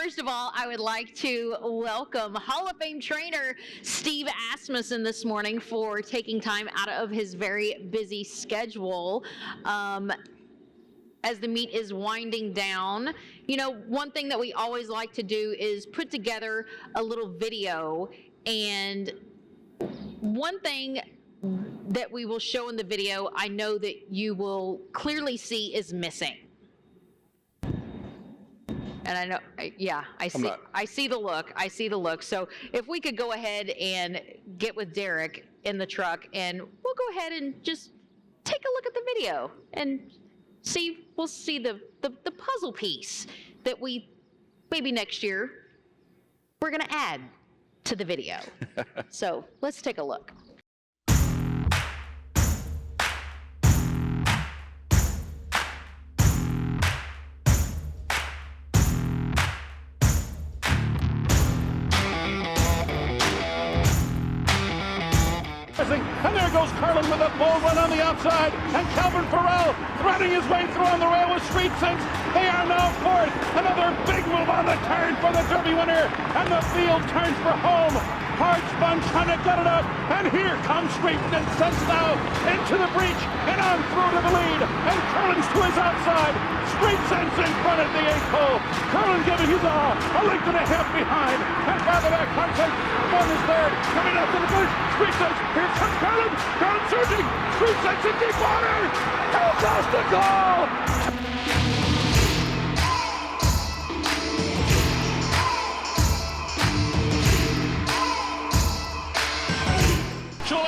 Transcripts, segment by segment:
First of all, I would like to welcome Hall of Fame trainer Steve Asmussen this morning for taking time out of his very busy schedule. As the meet is winding down, you know, one thing that we always like to do is put together a little video, and one thing that we will show in the video, I know that you will clearly see is missing. And I know, yeah, I see the look. I see the look. So if we could go ahead and get with Derek in the truck, and we'll go ahead and just take a look at the video and we'll see the puzzle piece that we, maybe next year, we're gonna add to the video. So let's take a look. And there goes Carlin with a bold run on the outside, and Calvin Farrell threading his way through on the rail with Street Sense. They are now fourth. Another big move on the turn for the Derby winner, and the field turns for home. Hard spun, trying to gut it up, and here comes Street Sense now into the breach and on through to the lead, and Carlin's to his outside. Street Sense in front at the 8th hole. Carlin giving his all, a length and a half behind, and farther back, Carlin is third, coming up to the finish. Street Sense, here comes Carlin. Carlin surging. Street Sense in deep water. Across the goal.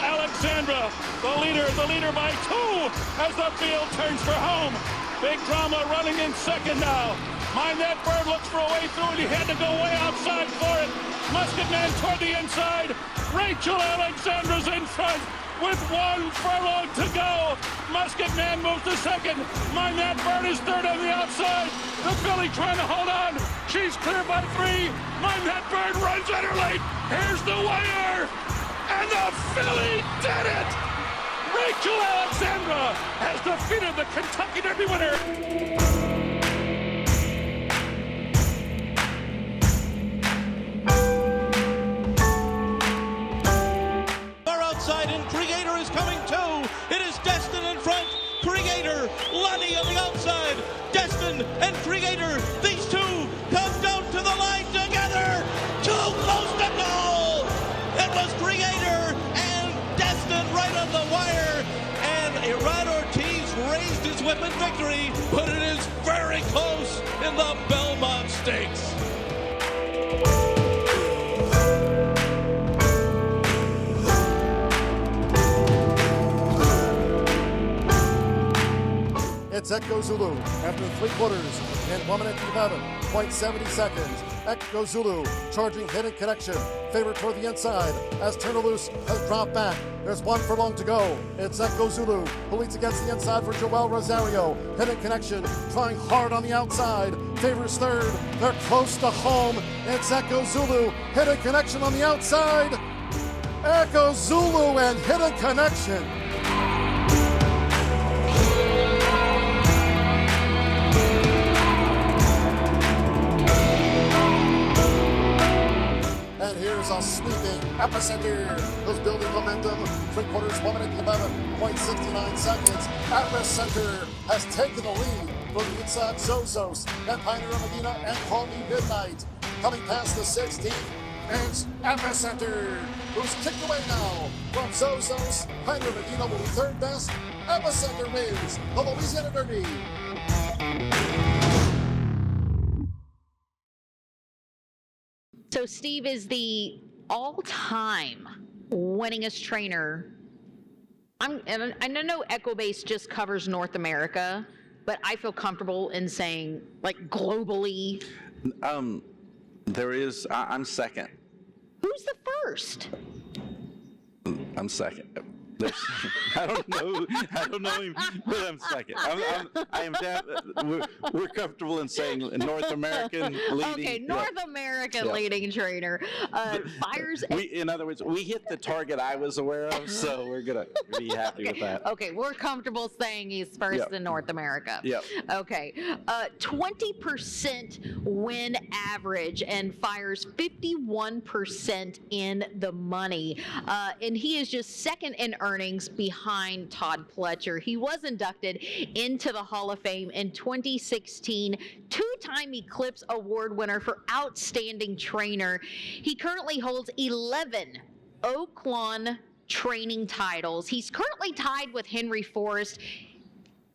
Alexandra, the leader by 2 as the field turns for home. Big drama running in second now. Mind that bird looks for a way through, and he had to go way outside for it. Musket Man toward the inside. Rachel Alexandra's in front with 1 furlong to go. Musket Man moves to second. Mind that bird is third on the outside. The filly trying to hold on. She's clear by 3. Mind that bird runs at her late. Here's the wire. And the filly did it! Rachel Alexandra has defeated the Kentucky Derby winner. Far outside, and Creator is coming too. It is Destin in front. Creator, Lonnie on the outside. Destin and Creator, these two come down to the line together. Too close to goal. It was Creator and Destin right on the wire, and Iran Ortiz raised his whip in victory, but it is very close in the Belmont Stakes. It's Echo Zulu after 3/4 in 1 minute 11.70 seconds. Echo Zulu charging Hidden Connection. Favorite toward the inside as Turnerloose has dropped back. There's 1 furlong to go. It's Echo Zulu who leads against the inside for Joel Rosario. Hidden Connection trying hard on the outside. Favors third. They're close to home. It's Echo Zulu. Hidden Connection on the outside. Echo Zulu and Hidden Connection. And here's a sweeping Epicenter, who's building momentum. 3/4, 1 minute 11.69 seconds. Epicenter has taken the lead for the inside Zozos and Pioneer Medina and Call Me Midnight. Coming past the 16th, it's Epicenter, who's kicked away now from Zozos. Pioneer Medina will be third best. Epicenter wins the Louisiana Derby. So Steve is the all-time winningest trainer. And I know Equibase just covers North America, but I feel comfortable in saying, like, globally. I'm second. Who's the first? I'm second. I don't know him, but I'm second. We're comfortable in saying North American leading. Okay, North American leading trainer. Fires. In other words, we hit the target I was aware of, so we're gonna be happy with that. Okay, we're comfortable saying he's first in North America. Yep. Okay, 20% win average and fires 51% in the money, and he is just second in earnings behind Todd Pletcher. He was inducted into the Hall of Fame in 2016, two-time Eclipse Award winner for Outstanding Trainer. He currently holds 11 Oaklawn training titles. He's currently tied with Henry Forrest.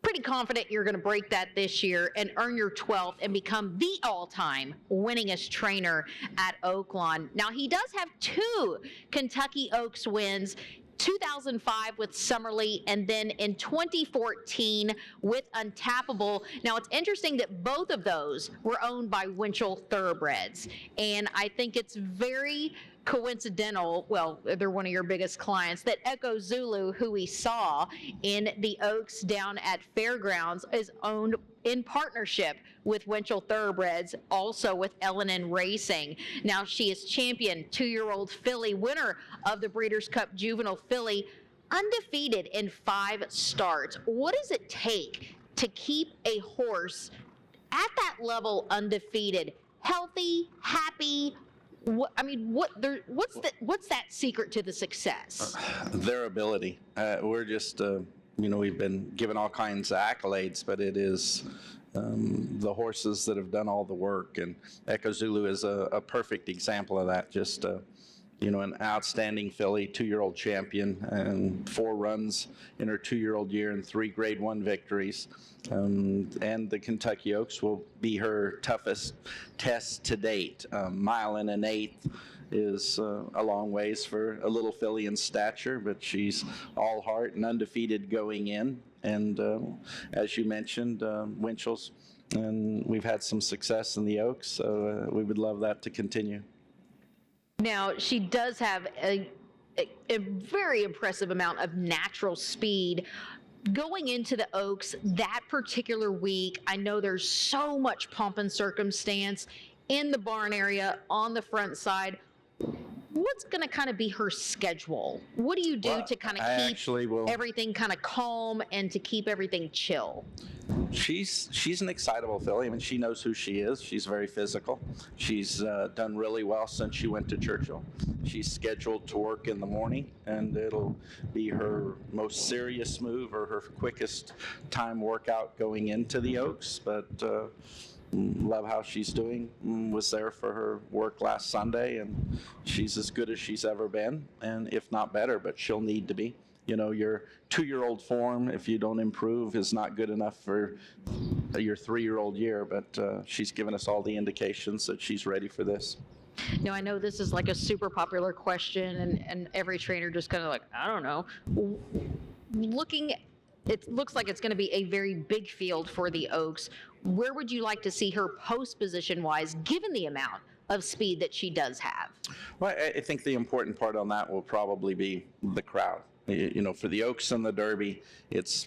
Pretty confident you're going to break that this year and earn your 12th and become the all-time winningest trainer at Oaklawn. Now, he does have 2 Kentucky Oaks wins, 2005 with Summerlee, and then in 2014 with Untappable. Now, it's interesting that both of those were owned by Winchell Thoroughbreds, and I think it's very coincidental, well, they're one of your biggest clients, that Echo Zulu, who we saw in the Oaks down at Fairgrounds, is owned in partnership with Winchell Thoroughbreds, also with L&N Racing. Now, she is champion 2-year-old filly, winner of the Breeders' Cup Juvenile Filly, undefeated in 5 starts. What does it take to keep a horse at that level undefeated, healthy, happy? What's that secret to the success? Their ability. We're just, we've been given all kinds of accolades, but it is the horses that have done all the work. And Echo Zulu is a perfect example of that. Just, an outstanding filly, 2-year-old champion, and 4 runs in her 2-year-old year and 3 Grade 1 victories. And the Kentucky Oaks will be her toughest test to date. Mile and an eighth is a long ways for a little filly in stature, but she's all heart and undefeated going in. And as you mentioned, Winchell's, and we've had some success in the Oaks, so we would love that to continue. Now, she does have a very impressive amount of natural speed. Going into the Oaks that particular week, I know there's so much pomp and circumstance in the barn area on the front side. What's going to kind of be her schedule? What do you do to kind of keep everything kind of calm and to keep everything chill? She's an excitable filly. I mean, she knows who she is. She's very physical. She's done really well since she went to Churchill. She's scheduled to work in the morning, and it'll be her most serious move or her quickest time workout going into the Oaks. But love how she's doing. Was there for her work last Sunday, and she's as good as she's ever been, and if not better, but she'll need to be. Your 2-year-old form, if you don't improve, is not good enough for your 3-year-old year, but she's given us all the indications that she's ready for this. Now, I know this is like a super popular question, and every trainer just kind of like, I don't know. It looks like it's going to be a very big field for the Oaks. Where would you like to see her post position-wise, given the amount of speed that she does have? Well, I think the important part on that will probably be the crowd. For the Oaks and the Derby, it's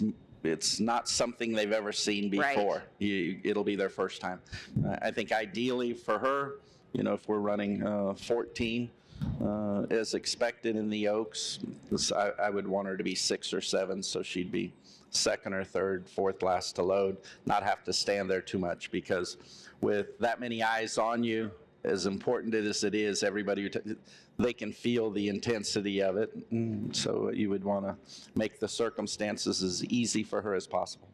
not something they've ever seen before. Right. It'll be their first time. I think ideally for her, if we're running 14 as expected in the Oaks, I would want her to be 6 or 7, so she'd be second or third, fourth last to load, not have to stand there too much, because with that many eyes on you, as important as it is, everybody, they can feel the intensity of it. So you would want to make the circumstances as easy for her as possible.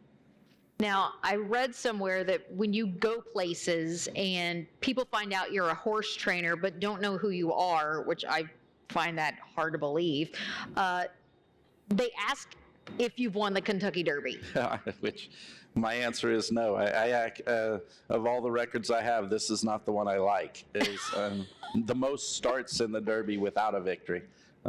Now, I read somewhere that when you go places and people find out you're a horse trainer but don't know who you are, which I find that hard to believe, they ask if you've won the Kentucky Derby. Which my answer is no. Of all the records I have, this is not the one I like. The most starts in the Derby without a victory.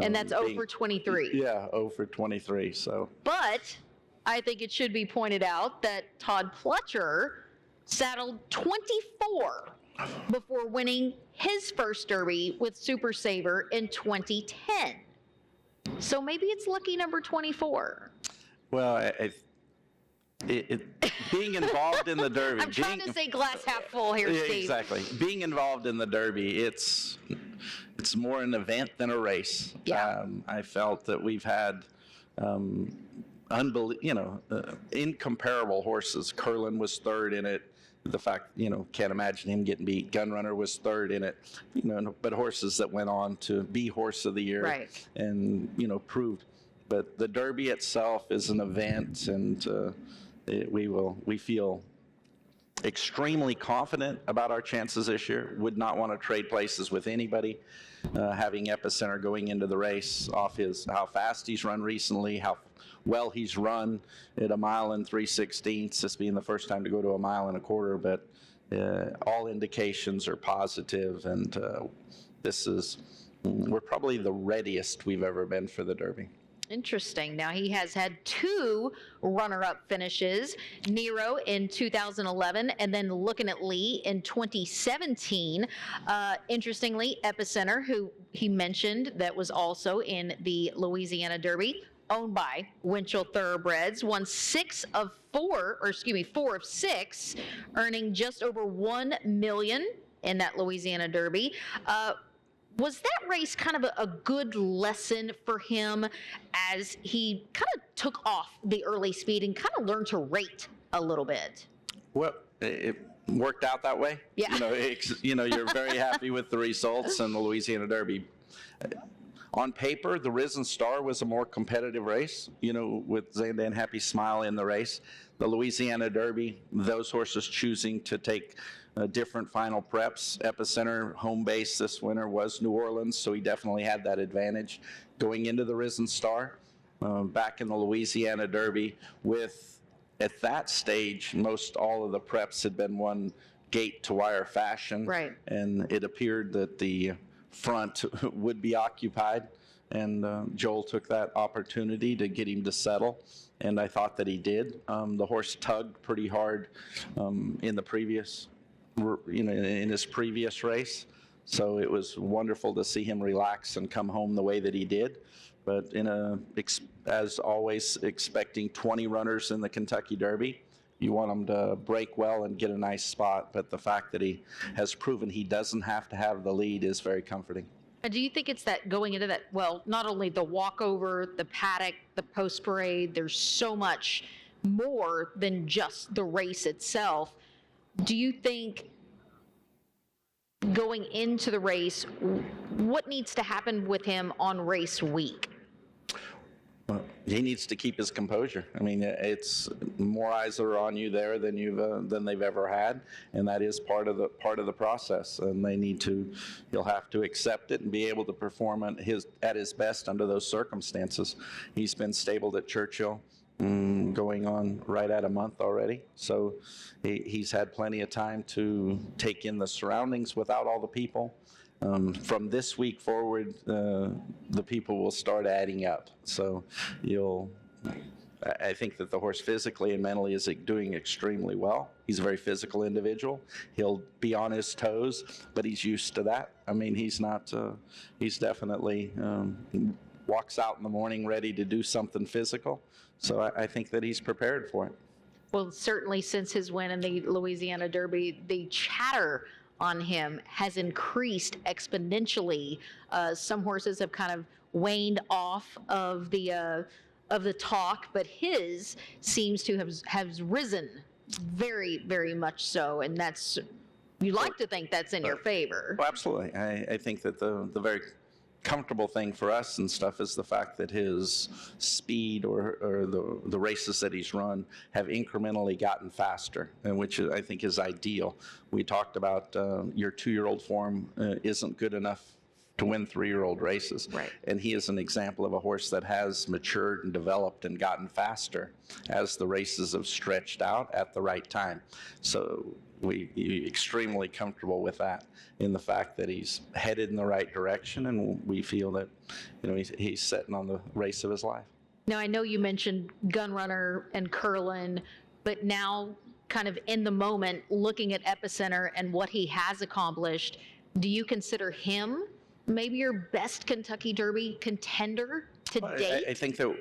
And that's 0 for 23. Yeah, 0 for 23. So. But I think it should be pointed out that Todd Pletcher saddled 24 before winning his first Derby with Super Saver in 2010. So maybe it's lucky number 24. Well, being involved in the Derby. I'm trying to say glass half full here, Yeah, Steve. exactly. Being involved in the Derby, it's more an event than a race. Yeah. I felt that we've had incomparable horses. Curlin was third in it. The fact, can't imagine him getting beat. Gunrunner was third in it. But horses that went on to be Horse of the Year, Right. and proved. But the Derby itself is an event, and we feel extremely confident about our chances this year. Would not want to trade places with anybody. Having Epicenter going into the race off how fast he's run recently, how well he's run at 1 mile and 3/16, this being the first time to go to 1 mile and a quarter, but all indications are positive, and we're probably the readiest we've ever been for the Derby. Interesting. Now, he has had 2 runner-up finishes, Nero in 2011, and then looking at Lee in 2017. Interestingly, Epicenter, who he mentioned that was also in the Louisiana Derby, owned by Winchell Thoroughbreds, won 4 of 6, earning just over $1 million in that Louisiana Derby. Was that race kind of a good lesson for him as he kind of took off the early speed and kind of learned to rate a little bit? Well, it worked out that way. Yeah. You're very happy with the results in the Louisiana Derby. On paper, the Risen Star was a more competitive race, with Zandan Happy Smile in the race. The Louisiana Derby, those horses choosing to take different final preps. Epicenter, home base this winter was New Orleans, so he definitely had that advantage going into the Risen Star. Back in the Louisiana Derby, at that stage, most all of the preps had been won gate to wire fashion. Right. And it appeared that the front would be occupied, and Joel took that opportunity to get him to settle, and I thought that he did. The horse tugged pretty hard in the previous, in his previous race, so it was wonderful to see him relax and come home the way that he did. But as always, expecting 20 runners in the Kentucky Derby, you want him to break well and get a nice spot, but the fact that he has proven he doesn't have to have the lead is very comforting. And do you think it's that going into that, well, not only the walkover, the paddock, the post parade, there's so much more than just the race itself. Do you think going into the race, what needs to happen with him on race week? Well, he needs to keep his composure. I mean, it's more eyes are on you there than they've ever had, and that is part of the process. And he'll have to accept it and be able to perform at his best under those circumstances. He's been stabled at Churchill, going on right at a month already. So he's had plenty of time to take in the surroundings without all the people. From this week forward, the people will start adding up. So I think that the horse physically and mentally is doing extremely well. He's a very physical individual. He'll be on his toes, but he's used to that. I mean, he's definitely walks out in the morning ready to do something physical. So I think that he's prepared for it. Well, certainly since his win in the Louisiana Derby, the chatter on him has increased exponentially. Some horses have kind of waned off of the talk, but his seems to have risen very, very much so, and you like to think that's in your favor. Well, absolutely. I think that the very comfortable thing for us and stuff is the fact that his speed or the races that he's run have incrementally gotten faster, and which I think is ideal. We talked about your 2-year-old form isn't good enough to win 3-year-old races. Right. And he is an example of a horse that has matured and developed and gotten faster as the races have stretched out at the right time. So we're extremely comfortable with that, in the fact that he's headed in the right direction, and we feel that he's setting on the race of his life. Now, I know you mentioned Gunrunner and Curlin, but now kind of in the moment, looking at Epicenter and what he has accomplished, do you consider him maybe your best Kentucky Derby contender? to date? I think that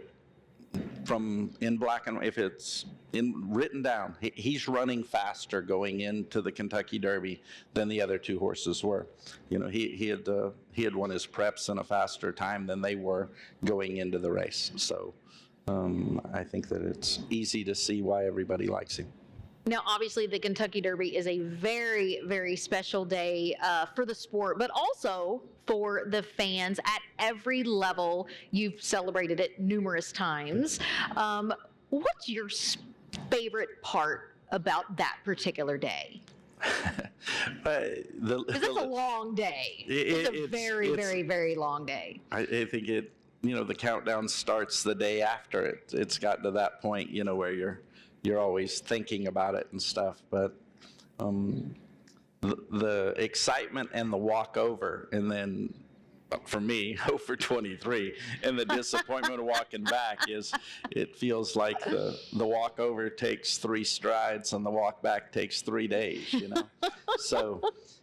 from in black and white, if it's written down, he's running faster going into the Kentucky Derby than the other two horses were. You know, he had won his preps in a faster time than they were going into the race. So I think that it's easy to see why everybody likes him. Now, obviously, the Kentucky Derby is a very, very special day for the sport, but also for the fans at every level. You've celebrated it numerous times. What's your favorite part about that particular day? Because it's a long day. It's a very, very long day. I think it, you know, the countdown starts the day after it. It's gotten to that point, you know, where you're always thinking about it and stuff, but the excitement and the walkover, and then for me, 0 for 23, and the disappointment of walking back is, it feels like the walkover takes 3 strides and the walk back takes 3 days, you know? So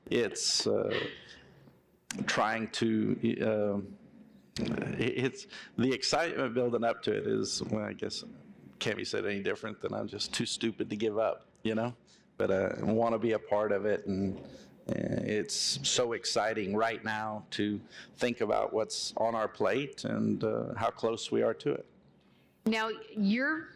it's trying to, it's the excitement building up to it is, well, I guess, can't be said any different than I'm just too stupid to give up, you know? But I want to be a part of it, and it's so exciting right now to think about what's on our plate and how close we are to it. Now, you're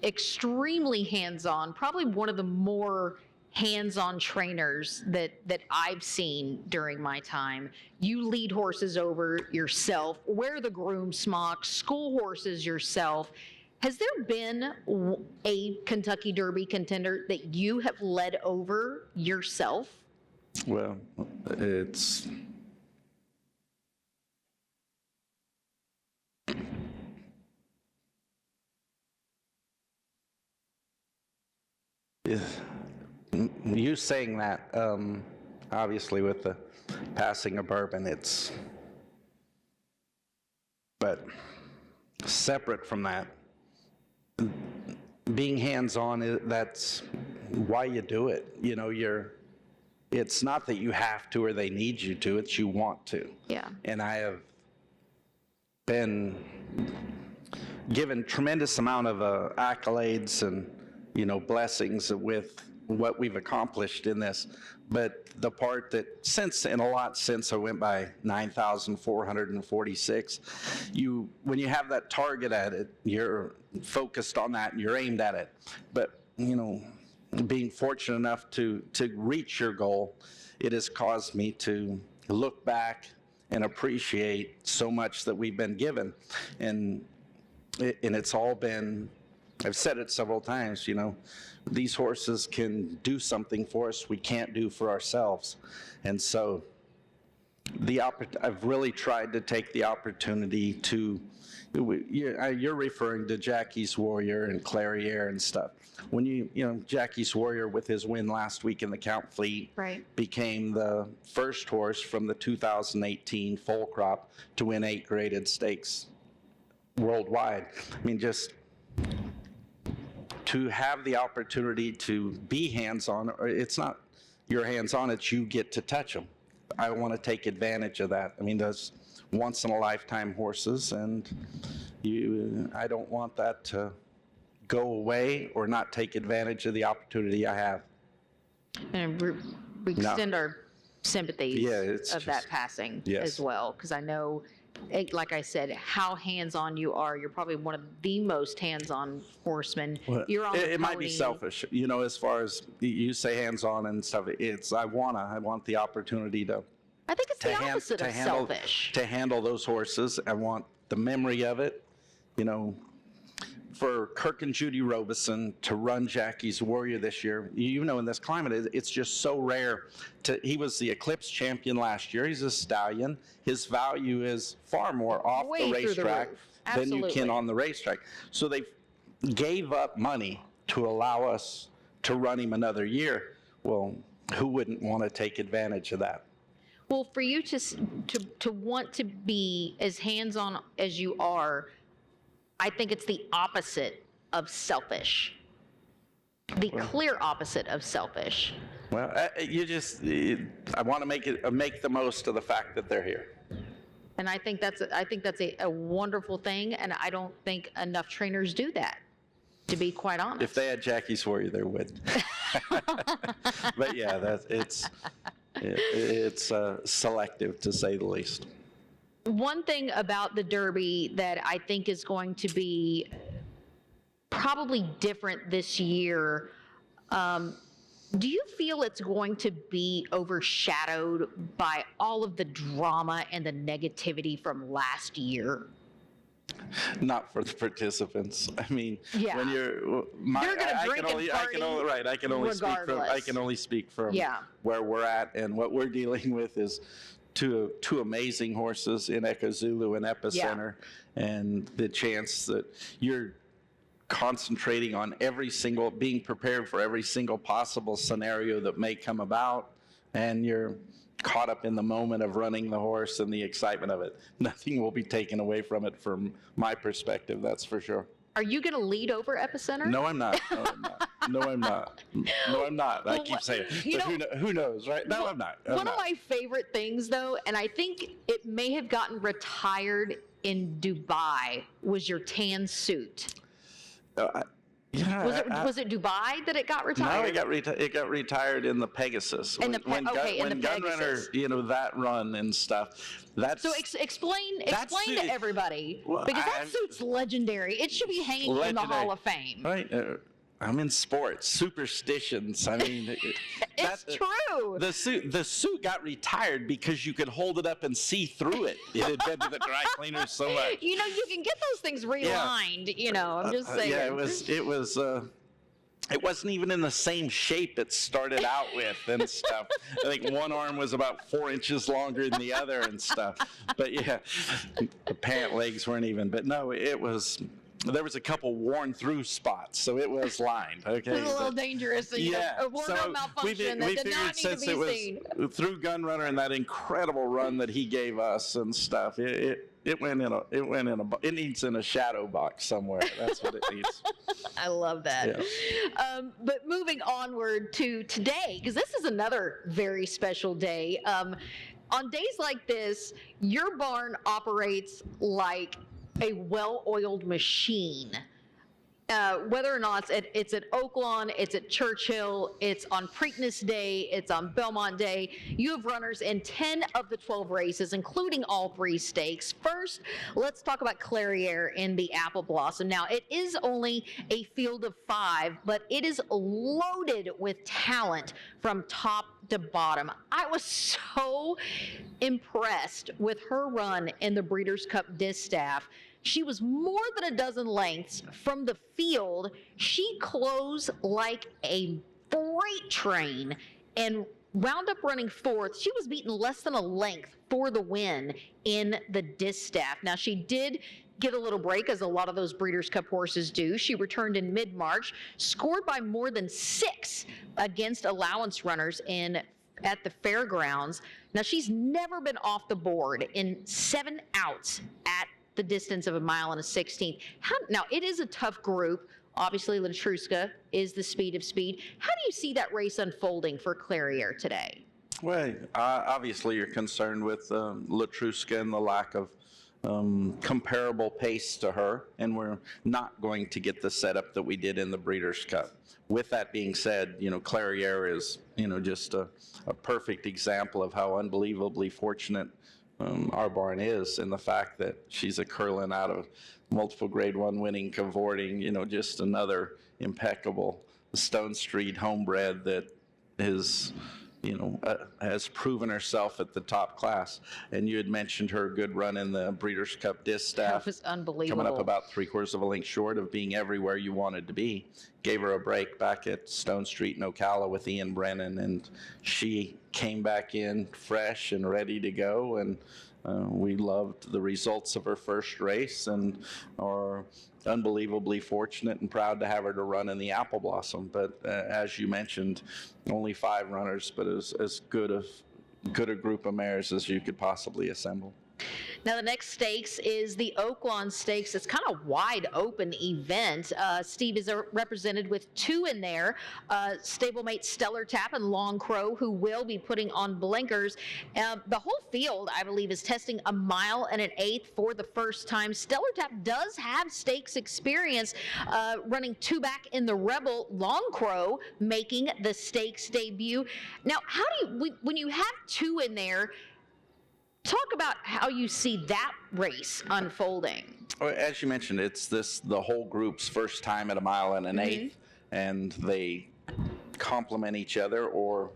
extremely hands-on, probably one of the more hands-on trainers that I've seen during my time. You lead horses over yourself, wear the groom smock, school horses yourself. Has there been a Kentucky Derby contender that you have led over yourself? Well, it's you saying that, obviously with the passing of Bourbon, but separate from that, being hands-on, that's why you do it. You know, it's not that you have to or they need you to, it's you want to. Yeah. And I have been given tremendous amount of accolades and, you know, blessings with what we've accomplished in this. But the part that since I went by 9,446, when you have that target at it, you're focused on that and you're aimed at it. But, you know, being fortunate enough to reach your goal, it has caused me to look back and appreciate so much that we've been given. And it's all been, I've said it several times, you know, these horses can do something for us we can't do for ourselves. And so I've really tried to take the opportunity to, you're referring to Jackie's Warrior and Clariere and stuff. When you know, Jackie's Warrior with his win last week in the Count Fleet, right, became the first horse from the 2018 foal crop to win 8 graded stakes worldwide. I mean, just to have the opportunity to be hands-on, or it's not your hands-on, it's you get to touch them. I want to take advantage of that. I mean, those once-in-a-lifetime horses, and I don't want that to go away or not take advantage of the opportunity I have. And we extend our sympathies of that passing as well, because I know, like I said, how hands-on you are. You're probably one of the most hands-on horsemen. Well, you're on it might be selfish, you know, as far as you say hands-on and stuff. I want the opportunity to. I think it's the opposite of selfish. To handle those horses, I want the memory of it, you know. For Kirk and Judy Robeson to run Jackie's Warrior this year, you know, in this climate, it's just so rare. He was the Eclipse champion last year. He's a stallion. His value is far more off the racetrack than you can on the racetrack. So they gave up money to allow us to run him another year. Well, who wouldn't want to take advantage of that? Well, for you to want to be as hands-on as you are, I think it's the opposite of selfish. The clear opposite of selfish. Well, I want to make the most of the fact that they're here. And I think that's a wonderful thing, and I don't think enough trainers do that, to be quite honest. If they had jackies for you, they would. But yeah, it's selective, to say the least. One thing about the Derby that I think is going to be probably different this year, do you feel it's going to be overshadowed by all of the drama and the negativity from last year? Not for the participants. I mean, Yeah. when you're, They're gonna drink and party I can only speak from Yeah. where we're at, and what we're dealing with is two amazing horses in Echo Zulu and Epicenter, and the chance that you're concentrating on being prepared for every single possible scenario that may come about, and you're caught up in the moment of running the horse and the excitement of it. Nothing will be taken away from it from my perspective, that's for sure. Are you going to lead over Epicenter? No, I'm not. No, I'm not. I Well, keep saying it. you But who knows, right? No, I'm not. One of my favorite things, though, and I think it may have gotten retired in Dubai, was your tan suit. Was it Dubai that it got retired? No, it got retired in the Pegasus. In the Gunrunner, Pegasus. That run and stuff. That's So explain suit- to everybody, Well, because that suit's legendary. It should be hanging in the legendary. Hall of Fame. Right. I'm in sports. Superstitions. I mean, It's true. The suit got retired because you could hold it up and see through it. It had been to the dry cleaners so much. You can get those things relined. I'm just saying. Yeah, it wasn't even in the same shape it started out with and stuff. I think one arm was about 4 inches longer than the other and stuff. But yeah, the pant legs weren't even. But no, there was a couple worn through spots, so it was lined. Okay, It was a little dangerous. A wardrobe malfunction that did not need to be seen. Through Gunrunner and that incredible run that he gave us and stuff, it needs in a shadow box somewhere. That's what it needs. I love that. Yeah. But moving onward to today, because this is another very special day. On days like this, your barn operates like a well-oiled machine. Whether or not it's at Oaklawn, it's at Churchill, it's on Preakness Day, it's on Belmont Day, you have runners in 10 of the 12 races, including all 3 stakes. First, let's talk about Clairiere in the Apple Blossom. Now, it is only a field of 5, but it is loaded with talent from top to bottom. I was so impressed with her run in the Breeders' Cup Distaff. She was more than a dozen lengths from the field. She closed like a freight train and wound up running 4th. She was beaten less than a length for the win in the Distaff. Now, she did get a little break, as a lot of those Breeders' Cup horses do. She returned in mid-March, scored by more than 6 against allowance runners at the fairgrounds. Now, she's never been off the board in 7 outs at the distance of 1 mile and a 16th. Now, it is a tough group. Obviously, Latruska is the speed of speed. How do you see that race unfolding for Clairiere today? Well, obviously you're concerned with Latruska and the lack of comparable pace to her, and we're not going to get the setup that we did in the Breeders' Cup. With that being said, Clairiere is, just a perfect example of how unbelievably fortunate our barn is, in the fact that she's a Curlin out of multiple grade 1 winning cavorting, just another impeccable Stone Street homebred that is, has proven herself at the top class. And you had mentioned her good run in the Breeders' Cup Distaff. That was unbelievable. Coming up about 3/4 of a length short of being everywhere you wanted to be. Gave her a break back at Stone Street in Ocala with Ian Brennan, and she came back in fresh and ready to go. And we loved the results of her first race and are unbelievably fortunate and proud to have her to run in the Apple Blossom. But as you mentioned, only 5 runners, but as good a group of mares as you could possibly assemble. Now, the next stakes is the Oaklawn Stakes. It's kind of wide open event. Steve is represented with 2 in there. Stablemate Stellar Tap and Long Crow, who will be putting on blinkers. The whole field, I believe, is testing 1 mile and an 1/8 for the first time. Stellar Tap does have stakes experience, running 2 back in the Rebel. Long Crow making the stakes debut. Now, how do you, when you have 2 in there, talk about how you see that race unfolding. Well, as you mentioned, it's the whole group's first time at 1 mile and an 1/8, and they complement each other, or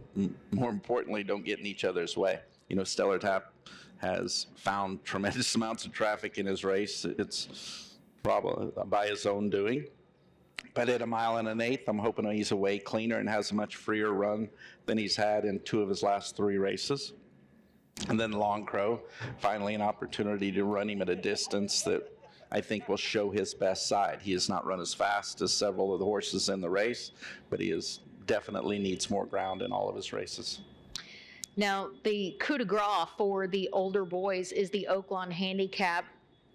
more importantly, don't get in each other's way. You know, Stellar Tap has found tremendous amounts of traffic in his race. It's probably by his own doing. But at 1 mile and an 1/8, I'm hoping he's a way cleaner and has a much freer run than he's had in 2 of his last 3 races. And then Long Crow, finally an opportunity to run him at a distance that I think will show his best side. He has not run as fast as several of the horses in the race, but he definitely needs more ground in all of his races. Now, the coup de grace for the older boys is the Oaklawn Handicap.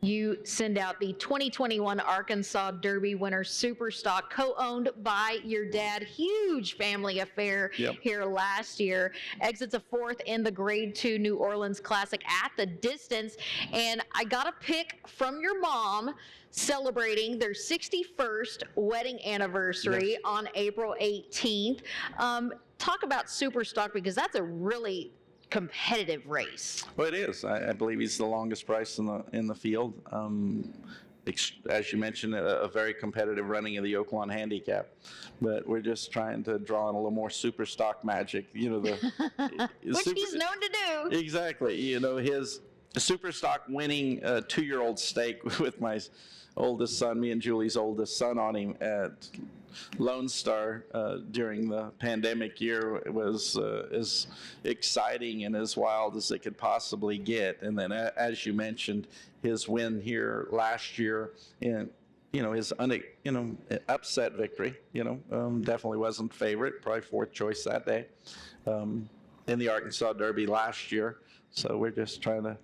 You send out the 2021 Arkansas Derby winner Superstock, co-owned by your dad. Huge family affair here last year. Exits a 4th in the Grade 2 New Orleans Classic at the distance. And I got a pic from your mom celebrating their 61st wedding anniversary on April 18th. Talk about Superstock, because that's a really competitive race. Well, it is. I believe he's the longest price in the field. As you mentioned, a very competitive running of the Oaklawn Handicap, but we're just trying to draw in a little more super stock magic. You know, which he's known to do. Exactly. You know, his super stock winning 2-year-old stake with my oldest son, me and Julie's oldest son, on him at Lone Star during the pandemic year was as exciting and as wild as it could possibly get. And then, as you mentioned, his win here last year in, his upset victory, definitely wasn't favorite, probably 4th choice that day in the Arkansas Derby last year. So we're just trying to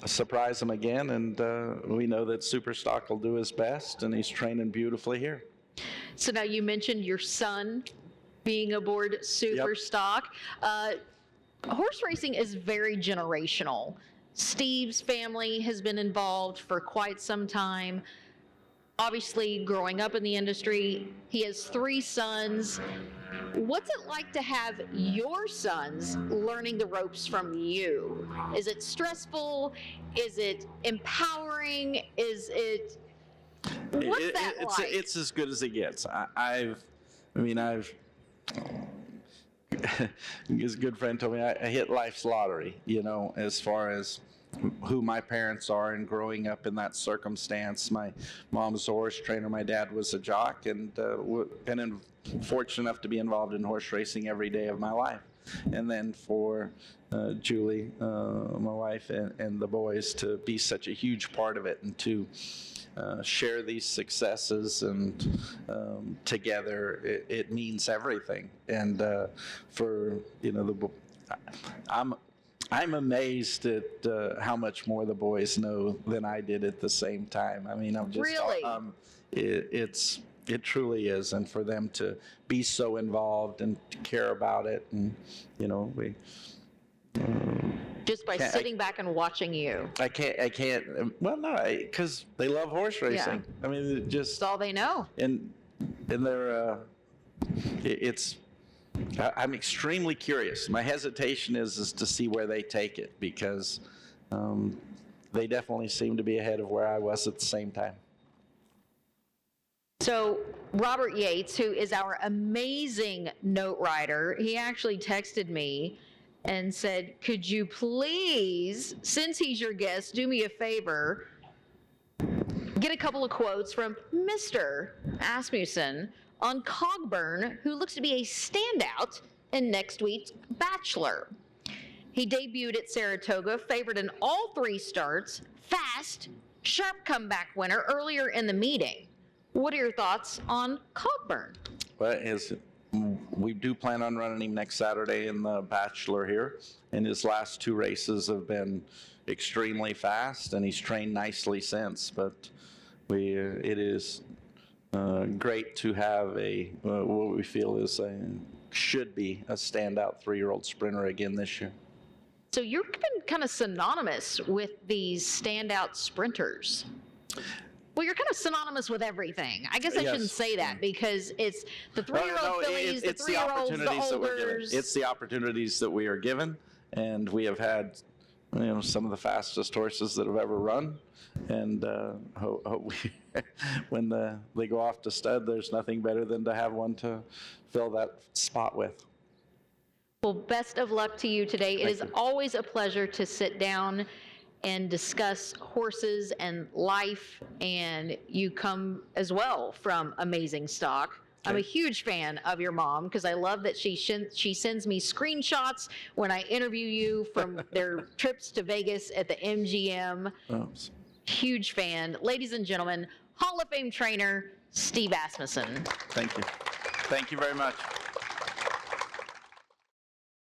surprise him again, and we know that Superstock will do his best, and he's training beautifully here. So now you mentioned your son being aboard Superstock. Horse racing is very generational. Steve's family has been involved for quite some time. Obviously, growing up in the industry, he has 3 sons. What's it like to have your sons learning the ropes from you? Is it stressful? Is it empowering? What's that like? It's as good as it gets. I've his good friend told me I hit life's lottery, as far as who my parents are and growing up in that circumstance. My mom's a horse trainer, my dad was a jock, and been fortunate enough to be involved in horse racing every day of my life. And then for Julie, my wife, and the boys to be such a huge part of it, and to share these successes, and together it means everything. And I'm amazed at how much more the boys know than I did at the same time. I mean, I'm just really. It truly is, and for them to be so involved and to care about it, and we. Just by sitting back and watching you. I can't. Well, no, because they love horse racing. Yeah. I mean, that's all they know. And they're. I'm extremely curious. My hesitation is to see where they take it, because they definitely seem to be ahead of where I was at the same time. So Robert Yates, who is our amazing note writer, he actually texted me and said, could you please, since he's your guest, do me a favor, get a couple of quotes from Mr. Asmussen on Cogburn, who looks to be a standout in next week's Bachelor. He debuted at Saratoga, favored in all 3 starts, fast, sharp comeback winner earlier in the meeting. What are your thoughts on Cogburn? Well, his We do plan on running him next Saturday in the Bachelor here, and his last 2 races have been extremely fast, and he's trained nicely since. But it is great to have what we feel is should be a standout 3-year-old sprinter again this year. So you've been kind of synonymous with these standout sprinters. Well, you're kind of synonymous with everything. I guess I shouldn't say that, because it's the 3-year-old fillies, the 3-year-olds, the olders. It's the opportunities that we are given, and we have had some of the fastest horses that have ever run. And when they go off to stud, there's nothing better than to have one to fill that spot with. Well, best of luck to you today. It is always a pleasure to sit down and discuss horses and life, and you come as well from amazing stock. Okay. I'm a huge fan of your mom, because I love that she sends me screenshots when I interview you from their trips to Vegas at the MGM. Oops. Huge fan. Ladies and gentlemen, Hall of Fame trainer, Steve Asmussen. Thank you. Thank you very much.